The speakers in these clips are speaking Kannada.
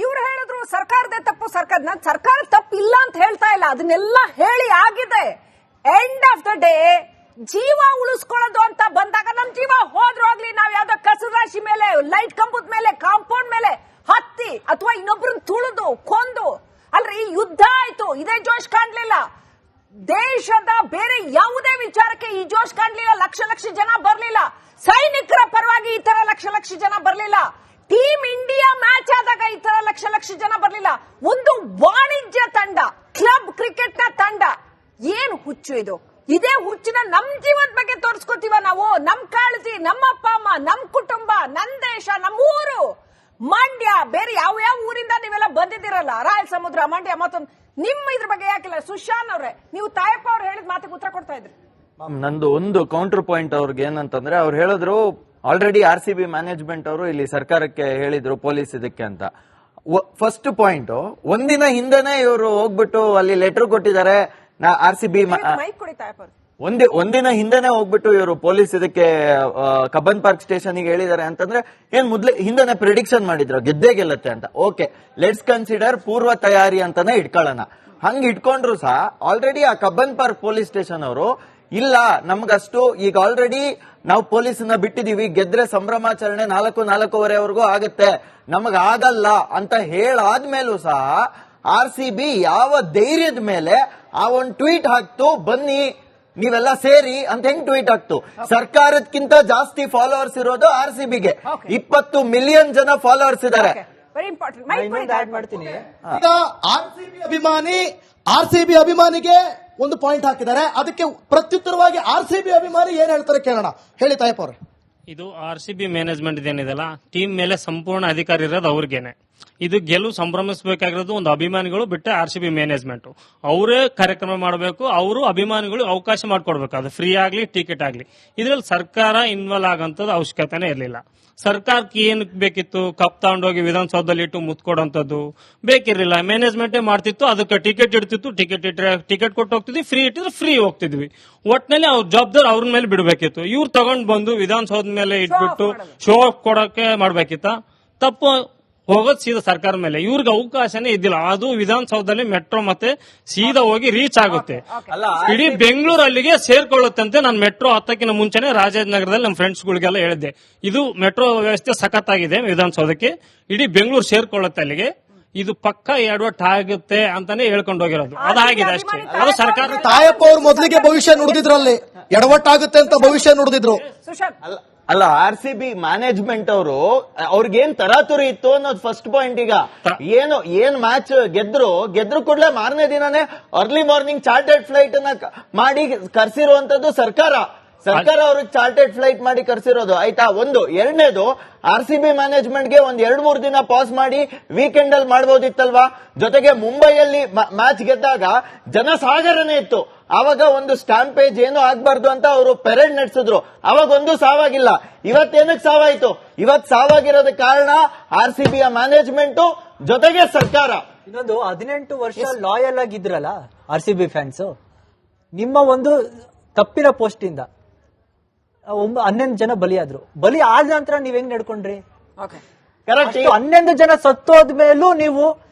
ಇವ್ರು ಹೇಳಿದ್ರು ಸರ್ಕಾರದೇ ತಪ್ಪು, ನಾನು ಸರ್ಕಾರ ತಪ್ಪಿಲ್ಲ ಅಂತ ಹೇಳ್ತಾ ಇಲ್ಲ, ಅದನ್ನೆಲ್ಲ ಹೇಳಿ ಆಗಿದೆ. ಎಂಡ್ ಆಫ್ ದ ಡೇ ಜೀವ ಉಳಿಸ್ಕೊಳ್ಳೋದು ಅಂತ ಬಂದಾಗ ನಮ್ ಜೀವ ಹೋದ್ರೂ ಆಗ್ಲಿ, ನಾವ್ ಯಾವ್ದೋ ಕಸದ ರಾಶಿ ಮೇಲೆ, ಲೈಟ್ ಕಂಬದ ಮೇಲೆ, ಕಾಂಪೌಂಡ್ ಮೇಲೆ ಹತ್ತಿ ಅಥವಾ ಇನ್ನೊಬ್ರನ್ನ ತುಳಿದು ಕೊಂದು ಅಲ್ರಿ ಯುದ್ಧ ಆಯ್ತು, ಇದೇ ಜೋಶ್ ಕಾಣ್ಲಿಲ್ಲ. ದೇಶದ ಬೇರೆ ಯಾವುದೇ ವಿಚಾರಕ್ಕೆ ಈ ಜೋಶ್ ಕಾಣ್ಲಿಲ್ಲ. ಲಕ್ಷ ಲಕ್ಷ ಜನ ಬರ್ಲಿಲ್ಲ. ಸೈನಿಕರ ಪರವಾಗಿ ಈ ತರ ಲಕ್ಷ ಲಕ್ಷ ಜನ ಬರ್ಲಿಲ್ಲ. ಟೀಮ್ ಇಂಡಿಯಾ ಮ್ಯಾಚ್ ಆದಾಗ ಈ ತರ ಲಕ್ಷ ಲಕ್ಷ ಜನ ಬರ್ಲಿಲ್ಲ. ಒಂದು ವಾಣಿಜ್ಯ ತಂಡ, ಕ್ಲಬ್ ಕ್ರಿಕೆಟ್ ನ ತಂಡ. ಏನು ಹುಚ್ಚು ಇದು? ಇದೇ ಹುಚ್ಚಿನ ನಮ್ ಜೀವದ ಬಗ್ಗೆ ತೋರಿಸ್ಕೊತೀವ ನಾವು. ನಮ್ ಕಾಳಜಿ, ನಮ್ಮ ಅಪ್ಪ ಅಮ್ಮ, ನಮ್ ಕುಟುಂಬ, ನಮ್ ದೇಶ, ನಮ್ ಊರು ಮಂಡ್ಯ, ಬೇರೆ ಯಾವ ಊರಿಂದ ನೀವೆಲ್ಲ ಬಂದಿದ್ದೀರಲ್ಲ, ರಾಯಲ್ ಸಮುದ್ರ, ಮಂಡ್ಯ, ಮತ್ತೊಂದು ನಿಮ್ಮ ಇದ್ರ ಬಗ್ಗೆ ಯಾಕಿಲ್ಲ? ಸುಶಾಂತ್ ಅವ್ರೆ, ನೀವು ತಾಯಪ್ಪ ಅವ್ರು ಹೇಳಿದ ಮಾತಿಗೆ ಉತ್ತರ ಕೊಡ್ತಾ ಇದ್ರಿ. ನಂದು ಒಂದು ಕೌಂಟರ್ ಪಾಯಿಂಟ್ ಅವ್ರಿಗೆ ಏನಂತಂದ್ರೆ, ಅವ್ರು ಹೇಳಿದ್ರು ಆಲ್ರೆಡಿ RCB ಮ್ಯಾನೇಜ್ಮೆಂಟ್ ಅವರು ಇಲ್ಲಿ ಸರ್ಕಾರಕ್ಕೆ ಹೇಳಿದ್ರು ಪೊಲೀಸ್ ಇದಕ್ಕೆ ಅಂತ. ಫಸ್ಟ್ ಪಾಯಿಂಟ್, ಒಂದಿನ ಹಿಂದೆನೆ ಇವರು ಹೋಗ್ಬಿಟ್ಟು ಅಲ್ಲಿ ಲೆಟರ್ ಕೊಟ್ಟಿದ್ದಾರೆ. RCB ಒಂದಿನ ಹಿಂದೆನೆ ಹೋಗ್ಬಿಟ್ಟು ಇವರು ಪೊಲೀಸ್ ಇದಕ್ಕೆ ಕಬ್ಬನ್ ಪಾರ್ಕ್ ಸ್ಟೇಷನ್ ಗೆ ಹೇಳಿದ್ದಾರೆ ಅಂತಂದ್ರೆ, ಏನ್ ಹಿಂದೆನೆ ಪ್ರಿಡಿಕ್ಷನ್ ಮಾಡಿದ್ರು ಗೆದ್ದೇ ಗೆಲ್ಲತ್ತೆ ಅಂತ. ಓಕೆ, ಲೆಟ್ಸ್ ಕನ್ಸಿಡರ್ ಪೂರ್ವ ತಯಾರಿ ಅಂತಾನೆ ಇಟ್ಕೊಳ್ಳೋಣ. ಹಂಗ್ ಇಟ್ಕೊಂಡ್ರು ಸಹ ಆಲ್ರೆಡಿ ಆ ಕಬ್ಬನ್ ಪಾರ್ಕ್ ಪೊಲೀಸ್ ಸ್ಟೇಷನ್ ಅವರು ಇಲ್ಲ, ನಮ್ಗಷ್ಟು ಈಗ ಆಲ್ರೆಡಿ ನಾವು ಪೊಲೀಸನ್ನ ಬಿಟ್ಟಿದೀವಿ, ಗೆದ್ರೆ ಸಂಭ್ರಮಾಚರಣೆ 4:45ವರೆಗೂ ಆಗುತ್ತೆ, ನಮಗ ಆಗಲ್ಲ ಅಂತ ಹೇಳಾದ್ಮೇಲೂ ಸಹ RCB ಯಾವ ಧೈರ್ಯದ ಮೇಲೆ ಆ ಒಂದು ಟ್ವೀಟ್ ಹಾಕ್ತು, ಬನ್ನಿ ನೀವೆಲ್ಲ ಸೇರಿ ಅಂತ ಹೆಂಗ್ ಟ್ವೀಟ್ ಹಾಕ್ತು? ಸರ್ಕಾರಕ್ಕಿಂತ ಜಾಸ್ತಿ ಫಾಲೋವರ್ಸ್ ಇರೋದು RCBಗೆ. 20 ಮಿಲಿಯನ್ ಜನ ಫಾಲೋವರ್ಸ್ ಇದ್ದಾರೆ. ಮಾಡ್ತೀನಿ. ಈಗ RCB ಅಭಿಮಾನಿಗೆ ಒಂದು ಪಾಯಿಂಟ್ ಹಾಕಿದ್ದಾರೆ. ಅದಕ್ಕೆ ಪ್ರತ್ಯುತ್ತರವಾಗಿ RCB ಅಭಿಮಾನಿ ಏನ್ ಹೇಳ್ತಾರೆ ಕೇಳೋಣ. ಹೇಳಿ ತಾಯಪ್ಪ ಅವ್ರೆ. ಇದು RCB ಮ್ಯಾನೇಜ್ಮೆಂಟ್ ಏನಿದೆಲ್ಲ, ಟೀಮ್ ಮೇಲೆ ಸಂಪೂರ್ಣ ಅಧಿಕಾರ ಇರೋದು ಅವ್ರಿಗೇನೆ. ಇದು ಗೆಲುವು ಸಂಭ್ರಮಿಸಬೇಕಾಗಿರೋದು ಒಂದು ಅಭಿಮಾನಿಗಳು ಬಿಟ್ಟೆ RCB ಮ್ಯಾನೇಜ್ಮೆಂಟ್. ಅವರೇ ಕಾರ್ಯಕ್ರಮ ಮಾಡಬೇಕು, ಅವರು ಅಭಿಮಾನಿಗಳು ಅವಕಾಶ ಮಾಡಿಕೊಡ್ಬೇಕು, ಅದು ಫ್ರೀ ಆಗ್ಲಿ ಟಿಕೆಟ್ ಆಗ್ಲಿ. ಇದ್ರಲ್ಲಿ ಸರ್ಕಾರ ಇನ್ವಾಲ್ವ್ ಆಗಂತದ್ದು ಅವಶ್ಯಕತೆನೇ ಇರಲಿಲ್ಲ. ಸರ್ಕಾರಕ್ಕೆ ಏನ್ ಬೇಕಿತ್ತು? ಕಪ್ ತಗೊಂಡೋಗಿ ವಿಧಾನಸೌಧದಲ್ಲಿ ಇಟ್ಟು ಮುತ್ಕೊಡೋಂಥದ್ದು ಬೇಕಿರಲಿಲ್ಲ. ಮ್ಯಾನೇಜ್ಮೆಂಟೇ ಮಾಡ್ತಿತ್ತು, ಅದಕ್ಕೆ ಟಿಕೆಟ್ ಇಡ್ತಿತ್ತು, ಟಿಕೆಟ್ ಕೊಟ್ಟು ಹೋಗ್ತಿದ್ವಿ, ಫ್ರೀ ಇಟ್ಟಿದ್ರೆ ಫ್ರೀ ಹೋಗ್ತಿದ್ವಿ. ಒಟ್ಟಿನಲ್ಲಿ ಅವ್ರ ಜವಾಬ್ದಾರಿ ಅವ್ರ ಮೇಲೆ ಬಿಡಬೇಕಿತ್ತು. ಇವ್ರು ತಗೊಂಡ್ ಬಂದು ವಿಧಾನಸೌಧದ ಮೇಲೆ ಇಟ್ಬಿಟ್ಟು ಶೋ ಕೊಡಕ್ಕೆ ಮಾಡ್ಬೇಕಿತ್ತ? ತಪ್ಪು ಹೋಗೋದು ಸೀದಾ ಸರ್ಕಾರ ಮೇಲೆ. ಇವ್ರಿಗೆ ಅವಕಾಶನೇ ಇದ್ದಿಲ್ಲ. ಅದು ವಿಧಾನಸೌಧದಲ್ಲಿ ಮೆಟ್ರೋ ಮತ್ತೆ ಸೀದಾ ಹೋಗಿ ರೀಚ್ ಆಗುತ್ತೆ. ಇಡೀ ಬೆಂಗಳೂರು ಅಲ್ಲಿಗೆ ಸೇರ್ಕೊಳ್ಳುತ್ತಂತೆ. ನಾನು ಮೆಟ್ರೋ ಹತ್ತಕ್ಕಿಂತ ಮುಂಚೆನೆ ರಾಜಾಜಿನಗರದಲ್ಲಿ ನಮ್ಮ ಫ್ರೆಂಡ್ಸ್ ಗಳಿಗೆಲ್ಲ ಹೇಳಿದ್ದೆ, ಇದು ಮೆಟ್ರೋ ವ್ಯವಸ್ಥೆ ಸಖತ್ತಾಗಿದೆ ವಿಧಾನಸೌಧಕ್ಕೆ, ಇಡೀ ಬೆಂಗಳೂರು ಸೇರ್ಕೊಳ್ಳುತ್ತೆ ಅಲ್ಲಿಗೆ, ಇದು ಪಕ್ಕ ಎಡವಟ್ ಆಗುತ್ತೆ ಅಂತಾನೆ ಹೇಳ್ಕೊಂಡು ಹೋಗಿರೋದು. ಅದಾಗಿದೆ ಅಷ್ಟೇ. ಅದು ಸರ್ಕಾರ. ತಾಯಪ್ಪ ಅವ್ರು ಮೊದಲಿಗೆ ಭವಿಷ್ಯ ನುಡಿದಿದ್ರಲ್ಲಿ ಎಡವಟ್ಟಾಗುತ್ತೆ ಅಂತ ಭವಿಷ್ಯ ನುಡಿದಿದ್ರು. ಅಲ್ಲ, RCB ಮ್ಯಾನೇಜ್ಮೆಂಟ್ ಅವರು ಅವ್ರಿಗೇನ್ ತರಾತುರಿ ಇತ್ತು ಅನ್ನೋದು ಫಸ್ಟ್ ಪಾಯಿಂಟ್. ಈಗ ಏನ್ ಮ್ಯಾಚ್ ಗೆದ್ರು ಕೂಡಲೇ ಮಾರನೇ ದಿನನೇ ಅರ್ಲಿ ಮಾರ್ನಿಂಗ್ ಚಾರ್ಟರ್ಡ್ ಫ್ಲೈಟ್ ಅನ್ನ ಮಾಡಿ ಕರ್ಸಿರುವಂತದ್ದು ಸರ್ಕಾರ ಅವ್ರಿಗೆ ಚಾರ್ಟರ್ಡ್ ಫ್ಲೈಟ್ ಮಾಡಿ ಕರ್ಸಿರೋದು. ಆಯ್ತಾ? ಒಂದು. ಎರಡನೇದು, RCB ಮ್ಯಾನೇಜ್ಮೆಂಟ್ ಗೆ ಒಂದ್ 2-3 ದಿನ ಪಾಸ್ ಮಾಡಿ ವೀಕೆಂಡ್ ಅಲ್ಲಿ ಮಾಡಬಹುದಿತ್ತಲ್ವಾ? ಜೊತೆಗೆ ಮುಂಬೈಯಲ್ಲಿ ಮ್ಯಾಚ್ ಗೆದ್ದಾಗ ಜನಸಾಗರನೇ ಇತ್ತು. ಆವಾಗ ಒಂದು ಸ್ಟಾಂಪೇಜ್ ಏನು ಆಗ್ಬಾರ್ದು ಅಂತ ಅವರು ಪೆರೇಡ್ ನಡೆಸಿದ್ರು. ಅವಾಗ ಒಂದು ಸಾವಾಗಿಲ್ಲ. ಇವತ್ತೇನಕ್ಕೆ ಸಾವಾಯ್ತು? ಇವತ್ ಸಾವಾಗಿರೋದಕ್ಕೆ ಕಾರಣ RCB ಮ್ಯಾನೇಜ್ಮೆಂಟ್ ಜೊತೆಗೆ ಸರ್ಕಾರ. ಇನ್ನೊಂದು 18 ವರ್ಷ ಲಾಯಲ್ ಆಗಿದ್ರಲ್ಲ RCB ಫ್ಯಾನ್ಸ್, ನಿಮ್ಮ ಒಂದು ತಪ್ಪಿನ ಪೋಸ್ಟ್ ಇಂದ 11 ಜನ ಬಲಿಯಾದ್ರು. ಬಲಿ ಆದ ನಂತರ ನೀವ್ ಹೆಂಗ್ ನಡ್ಕೊಂಡ್ರಿ? ಕರೆಕ್ಟ್. 11 ಜನ ಸತ್ತೋದ್ಮೇಲೂ ನೀವು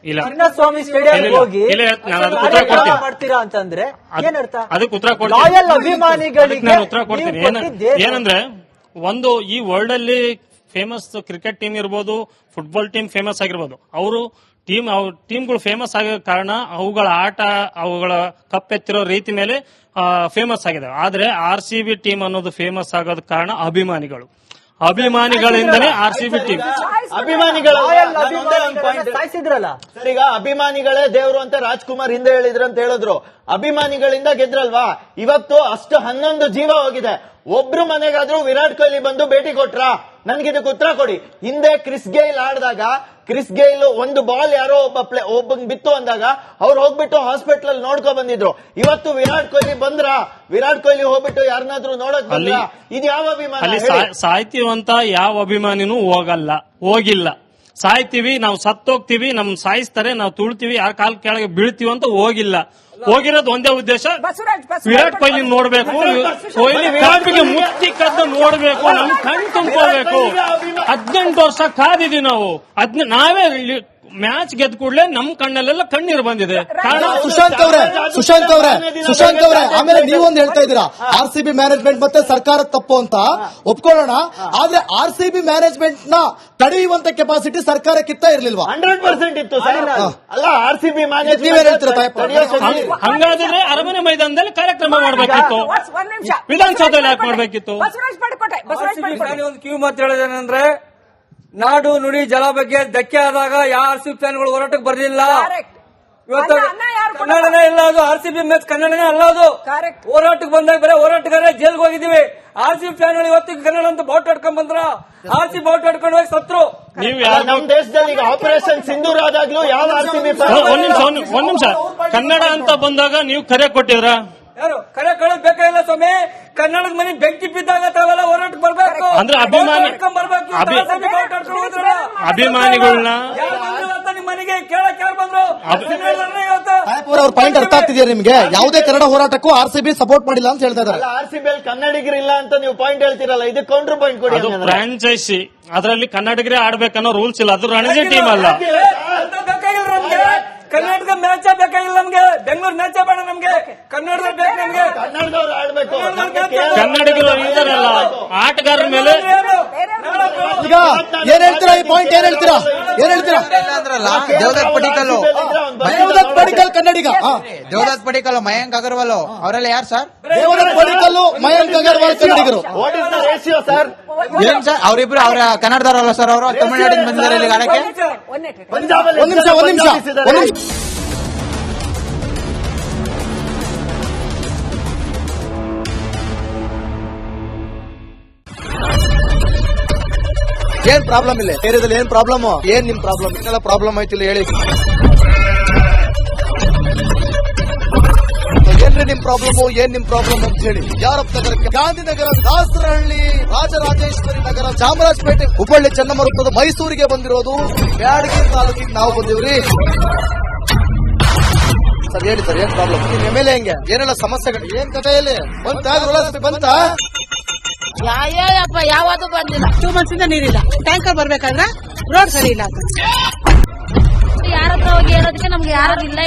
ಚಿನ್ನಸ್ವಾಮಿ ಸ್ಟೇಡಿಯಂ ಹೋಗಿ ಮಾಡ್ತೀರಾ ಅಂತಂದ್ರೆ ಏನರ್ಥ? ಅದಕ್ಕೆ ಉತ್ತರ ಲಾಯಲ್ ಅಭಿಮಾನಿಗಳಿಗೆ ಉತ್ತರ ಕೊಡ್ತೀನಿ. ಏನಂದ್ರೆ, ಒಂದು ಈ ವರ್ಲ್ಡ್ ಅಲ್ಲಿ ಫೇಮಸ್ ಕ್ರಿಕೆಟ್ ಟೀಮ್ ಇರ್ಬೋದು, ಫುಟ್ಬಾಲ್ ಟೀಮ್ ಫೇಮಸ್ ಆಗಿರ್ಬೋದು, ಅವರು ಟೀಮ್ಗಳು ಫೇಮಸ್ ಆಗೋ ಕಾರಣ ಅವುಗಳ ಆಟ, ಅವುಗಳ ಕಪ್ಪೆತ್ತಿರೋ ರೀತಿ ಮೇಲೆ ಫೇಮಸ್ ಆಗಿದೆ. ಆದ್ರೆ RCB ಟೀಮ್ ಅನ್ನೋದು ಫೇಮಸ್ ಆಗೋದ ಕಾರಣ ಅಭಿಮಾನಿಗಳಿಂದಲೇ RCB ಟೀಮ್. ಸಾಯಿಸಿದ್ರಲ್ಲ ಸರ್, ಈಗ ಅಭಿಮಾನಿಗಳೇ ದೇವ್ರು ಅಂತ ರಾಜ್ಕುಮಾರ್ ಹಿಂದೆ ಹೇಳಿದ್ರು ಅಂತ ಹೇಳಿದ್ರು. ಅಭಿಮಾನಿಗಳಿಂದ ಗೆದ್ರಲ್ವಾ? ಇವತ್ತು ಅಷ್ಟು 11 ಜೀವ ಹೋಗಿದೆ. ಒಬ್ರು ಮನೆಗಾದ್ರೂ ವಿರಾಟ್ ಕೊಹ್ಲಿ ಬಂದು ಭೇಟಿ ಕೊಟ್ರಾ? ನನ್ಗಿದಕ್ಕೆ ಉತ್ತರ ಕೊಡಿ. ಹಿಂದೆ ಕ್ರಿಸ್ ಗೇಲ್ ಆಡಿದಾಗ, ಕ್ರಿಸ್ ಗೇಲ್ ಒಂದು ಬಾಲ್ ಯಾರೋ ಒಬ್ಬಂಗ್ ಬಿತ್ತು ಅಂದಾಗ ಅವ್ರು ಹೋಗ್ಬಿಟ್ಟು ಹಾಸ್ಪಿಟಲ್ ಅಲ್ಲಿ ನೋಡ್ಕೊ ಬಂದಿದ್ರು. ಇವತ್ತು ವಿರಾಟ್ ಕೊಹ್ಲಿ ಬಂದ್ರ? ವಿರಾಟ್ ಕೊಹ್ಲಿ ಹೋಗ್ಬಿಟ್ಟು ಯಾರನ್ನಾದ್ರೂ ನೋಡಕ್ ಬಂದ್ರ? ಇದು ಯಾವ ಅಭಿಮಾನ? ಸಾಹಿತ್ಯವಂತ ಯಾವ ಅಭಿಮಾನಿನೂ ಹೋಗಿಲ್ಲ. ಸಾಯ್ತೀವಿ, ನಾವು ಸತ್ತೋಗ್ತೀವಿ, ನಮ್ ಸಾಯಿಸ್ತಾರೆ, ನಾವು ತುಳ್ತೀವಿ, ಯಾರ ಕಾಲ್ ಕೆಳಗೆ ಬೀಳ್ತೀವಿ ಅಂತ ಹೋಗಿಲ್ಲ. ಹೋಗಿರೋದು ಒಂದೇ ಉದ್ದೇಶ, ವಿರಾಟ್ ಕೊಹ್ಲಿ ನೋಡ್ಬೇಕು, ಕೊಹ್ಲಿ ಕಾಪಿಗೆ ಮುತ್ತಿ ಕದ್ದು ನೋಡ್ಬೇಕು, ನಮ್ ಕಣ್ ತುಂಬ್ಕೋಬೇಕು. 18 ವರ್ಷ ಕಾದಿದೀವಿ ನಾವು. ನಾವೇ ಮ್ಯಾಚ್ ಗೆದ್ದ ಕೂಡಲೇ ನಮ್ ಕಣ್ಣಲ್ಲೆಲ್ಲ ಕಣ್ಣೀರು ಬಂದಿದೆ. ಸುಶಾಂತ್ ಅವರೇ ಆಮೇಲೆ ನೀವೊಂದು ಹೇಳ್ತಾ ಇದ್ದೀರಾ RCB ಮ್ಯಾನೇಜ್ಮೆಂಟ್ ಮತ್ತೆ ಸರ್ಕಾರ ತಪ್ಪು ಅಂತ ಒಪ್ಕೊಳ್ಳೋಣ. ಆದ್ರೆ RCB ಮ್ಯಾನೇಜ್ಮೆಂಟ್ ನ ತಡೆಯುವಂತ ಕೆಪಾಸಿಟಿ ಸರ್ಕಾರಕ್ಕಿಂತ ಇರ್ಲಿಲ್ವಾ? 100% ಇತ್ತು ಸರ್. ಅಲ್ಲ RCB ನೀವೇನ್ ಹೇಳ್ತೀರಾ? ಹಂಗಾದ್ರೆ ಅರಮನೆ ಮೈದಾನದಲ್ಲಿ ಕಾರ್ಯಕ್ರಮ ಮಾಡಬೇಕಿತ್ತು, ವಿಧಾನಸೌಧದಲ್ಲಿ ಯಾಕೆ ಮಾಡಬೇಕಿತ್ತು? ಒಂದು ಕಿವಿ ಮಾತು ಹೇಳೋದೇನಂದ್ರೆ, ನಾಡು ನುಡಿ ಜಲ ಬಗ್ಗೆ ಧಕ್ಕೆ ಆದಾಗ ಯಾವ RCB ಫ್ಯಾನ್ಗಳು ಹೋರಾಟಕ್ಕೆ ಬರಲಿಲ್ಲ. ಇವತ್ತು ಕನ್ನಡನೇ ಇಲ್ಲ, ಅದು RCB ಮ್ಯಾಚ್ ಕನ್ನಡನೇ ಅಲ್ಲ. ಅದು ಹೋರಾಟಕ್ಕೆ ಬಂದಾಗ ಬರೀ ಹೋರಾಟಗಾರ ಜೈಲ್ಗೆ ಹೋಗಿದ್ದೀವಿ. RCB ಫ್ಯಾನ್ಗಳು ಇವತ್ತಿಗೆ ಕನ್ನಡ ಅಂತ ಬಾಟ್ ಆಡ್ಕೊಂಡ್ ಬಂದ್ರ, RCB ಬಾಟ್ ಆಡ್ಕೊಂಡು ಹೋಗಿ ಸತ್ರು. ನೀವು ನಮ್ ದೇಶದಲ್ಲಿ ಈಗ ಆಪರೇಷನ್ ಸಿಂಧೂರ್ ಆದಾಗ್ಲೂ ಯಾವ RCB ಒಂದ್ ನಿಮಿಷ ಕನ್ನಡ ಅಂತ ಬಂದಾಗ ನೀವು ಕರೆ ಕೊಟ್ಟಿದ್ರ? ಯಾರು ಕರೆ ಕಳೋದ್ ಬೇಕಾಗಿಲ್ಲ ಸ್ವಾಮಿ. ಕನ್ನಡದ ಮನೆ ಬೆಂಕಿ ಬಿದ್ದಾಗ ತಾವೆಲ್ಲ ಹೋರಾಟಕ್ಕೆ ಬರ್ಬೇಕು. ಅಂದ್ರೆ ಅಭಿಮಾನಿಗಳನ್ನ ನಿಮ್ ಮನೆಗೆ ಕೇಳಕ್ ಯಾರು ಬಂದ್ರು? ಅವ್ರ ಪಾಯಿಂಟ್ ಅರ್ಥ ಆಗ್ತಿದೆಯಾ ನಿಮ್ಗೆ? ಯಾವುದೇ ಕನ್ನಡ ಹೋರಾಟಕ್ಕೂ RCB ಸಪೋರ್ಟ್ ಮಾಡಿಲ್ಲ ಅಂತ ಹೇಳ್ತಾ ಇದ್ದಾರೆ. RCB ಅಲ್ಲಿ ಕನ್ನಡಿಗರಿಲ್ಲ ಅಂತ ನೀವು ಪಾಯಿಂಟ್ ಹೇಳ್ತೀರಲ್ಲ, ಇದು ಕೌಂಟರ್ ಪಾಯಿಂಟ್ ಕೊಡಿ. ಅದು ಫ್ರಾಂಚೈಸಿ, ಅದರಲ್ಲಿ ಕನ್ನಡಿಗರೇ ಆಡ್ಬೇಕನ್ನೋ ರೂಲ್ಸ್ ಇಲ್ಲ. ಅದು ರಣಜಿ ಟೀಮ್ ಅಲ್ಲ. ಬೇಕಾಗಿಲ್ಲ ನಮ್ಗೆ ಕರ್ನಾಟಕ ಮ್ಯಾಚ್ ಬೇಕಾಗಿಲ್ಲ ನಮ್ಗೆ. ಬೆಂಗಳೂರು ಮ್ಯಾಚ್ ಬೇಡ ನಮ್ಗೆ, ಕನ್ನಡದಲ್ಲಿ ಬೇಕು ನಮ್ಗೆ. ಕನ್ನಡದವ್ರು ಆಡ್ಬೇಕು. ಕನ್ನಡಿಗರು ಇದ್ದಾರಲ್ಲ ಆಟಗಾರರ ಮೇಲೆ ಈಗ ಏನ್ ಹೇಳ್ತೀರಾ? ಈ ಪಾಯಿಂಟ್ ಏನ್ ಹೇಳ್ತೀರಾ? ದೇವದತ್ ಪಡಿಕಲ್ ಕನ್ನಡಿಗ, ದೇವದತ್ ಪಡಿಕಲ್, ಮಯಾಂಕ್ ಅಗರ್ವಾಲ್ ಅವರೆಲ್ಲ ಯಾರು ಸರ್? ದೇವದತ್ ಪಡಿಕಲ್, ಮಯಾಂಕ್ ಅಗರ್ವಾಲ್ ಕನ್ನಡಿಗರು. What is the ratio sir? ಏನ್ ಸರ್ ಅವರಿಬ್ರು? ಅವ್ರ ಕನ್ನಡದವರಲ್ಲ ಸರ್, ಅವರು ತಮಿಳುನಾಡಿನ ಬಂದಿದ್ದಾರೆ ಇಲ್ಲಿ ಆಡಕ್ಕೆ. ಒಂದ್ ನಿಮಿಷ ಏನ್ ಪ್ರಾಬ್ಲಮ್ ಇಲ್ಲ ಏರಿಯಾದಲ್ಲಿ? ಏನ್ ಪ್ರಾಬ್ಲಮ್? ಏನ್ ನಿಮ್ ಪ್ರಾಬ್ಲಮ್? ಏನೆಲ್ಲ ಪ್ರಾಬ್ಲಮ್ ಆಯ್ತಿಲ್ಲ ಹೇಳಿ. ಏನ್ರಿ ನಿಮ್ ಪ್ರಾಬ್ಲಮ್? ಏನ್ ನಿಮ್ ಪ್ರಾಬ್ಲಮ್ ಅಂತ ಹೇಳಿ. ಯಾರಪ್ಪ ನಗರಕ್ಕೆ? ಗಾಂಧಿನಗರ, ದಾಸರಹಳ್ಳಿ, ರಾಜರಾಜೇಶ್ವರಿ ನಗರ, ಚಾಮರಾಜಪೇಟೆ, ಹುಬ್ಬಳ್ಳಿ, ಚನ್ನಮರುತ್ತದ, ಮೈಸೂರಿಗೆ ಬಂದಿರೋದು. ಬ್ಯಾಡಗಿ ತಾಲೂಕಿಗೆ ನಾವು ಬಂದಿವ್ರಿ. ಸರ್ ಹೇಳಿ ಸರ್, ಏನ್ ಪ್ರಾಬ್ಲಮ್? ನಿಮ್ MLA ಹೆಂಗೆ? ಏನೆಲ್ಲ ಸಮಸ್ಯೆಗಳು? ಏನ್ ಕಥೆಯಲ್ಲಿ ಬಂತ? ಯಾಯಪ್ಪ ಯಾವುದು ಬಂದಿಲ್ಲ. 2 months ಇಂದ ನೀರಿಲ್ಲ. ಟ್ಯಾಂಕರ್ ಬರ್ಬೇಕಾದ್ರೆ ರೋಡ್ ಸರಿ ಇಲ್ಲ. ಯಾರತ್ರ ಹೋಗಿ ಹೇಳೋದಕ್ಕೆ ನಮ್ಗೆ ಯಾರು ಇಲ್ಲ.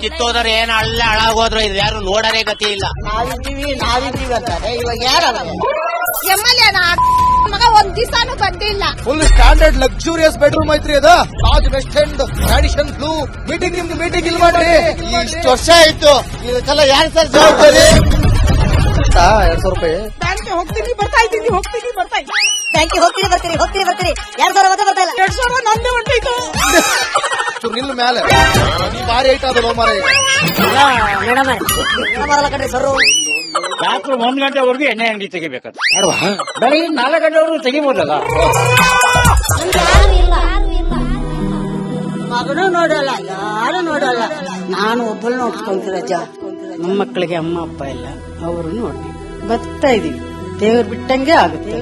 ಕಿತ್ತೋದ್ರೆ ಏನ್ ಅಲ್ಲ ಹಾಳಾಗೋದ್ರು ಇದು ಯಾರು ನೋಡರೇ ಗತಿ ಇಲ್ಲ. ನಾವಿದ್ದೀವಿ ಅಂತಾರೆ. ಇವಾಗ ಯಾರು MLA ಮಗ ಒಂದ್ ದಿವಸನೂ ಬಂದಿಲ್ಲ. ಫುಲ್ ಸ್ಟ್ಯಾಂಡರ್ಡ್ ಲಕ್ಸುರಿಯಸ್ ಬೆಡ್ರೂಮ್ ಐತ್ರಿ ಅದ. Taj West End, Radisson Blu. Meeting ನಿಮ್ದು ಮೀಟಿಂಗ್ ಇಲ್ಲಿ ಮಾಡ್ರಿ. ಇಷ್ಟು ವರ್ಷ ಆಯ್ತು, ಇದಕ್ಕೆಲ್ಲ ಯಾರು ಸರ್ ಜವಾಬ್ದಾರಿ? 2,000 ರೂಪಾಯಿ ಬ್ಯಾಂಕ್ಗೆ ಹೋಗ್ತೀನಿ ಬರ್ತಾ ಇದ್ದೀನಿ. ಬ್ಯಾಂಕ್ಗೆ ಹೋಗ್ತೀನಿ ಬರ್ತೀರಿ. 2,000 ಬರ್ತಾ ಇಲ್ಲ. 2,000 ನಂದೇ ಹೊಂಟೈತು. ನಿಲ್ ಮೇಲೆ ಭಾರಿ ಐಟ್ ಆದ ಮಾರ. ಮೇಡಮ್ ಬರಲ್ಲ ಕಣ್ರಿ ಸರ್. ರಾತ್ರಿ 1 ಗಂಟೆವರೆಗೂ ಎಣ್ಣೆ ಅಂಗಡಿ ತೆಗಿಬೇಕಾದ್ರೆ ಬೆಳಿಗ್ಗೆ 4 ಗಂಟೆವರೆಗೂ ತೆಗಿಬೋದಲ್ಲ. ಮಗನೂ ನೋಡಲ್ಲ, ಯಾರು ನೋಡಲ್ಲ. ನಾನು ಒಬ್ಬಳು ನೋಡ್ಕೊಂತೀರಜ್ಜ. ನಮ್ಮ ಮಕ್ಕಳಿಗೆ ಅಮ್ಮ ಅಪ್ಪ ಇಲ್ಲ, ಅವರು ನೋಡಿ ಬರ್ತಾ ಇದೀವಿ. ದೇವ್ರು ಬಿಟ್ಟಂಗೆ ಆಗುತ್ತೆ.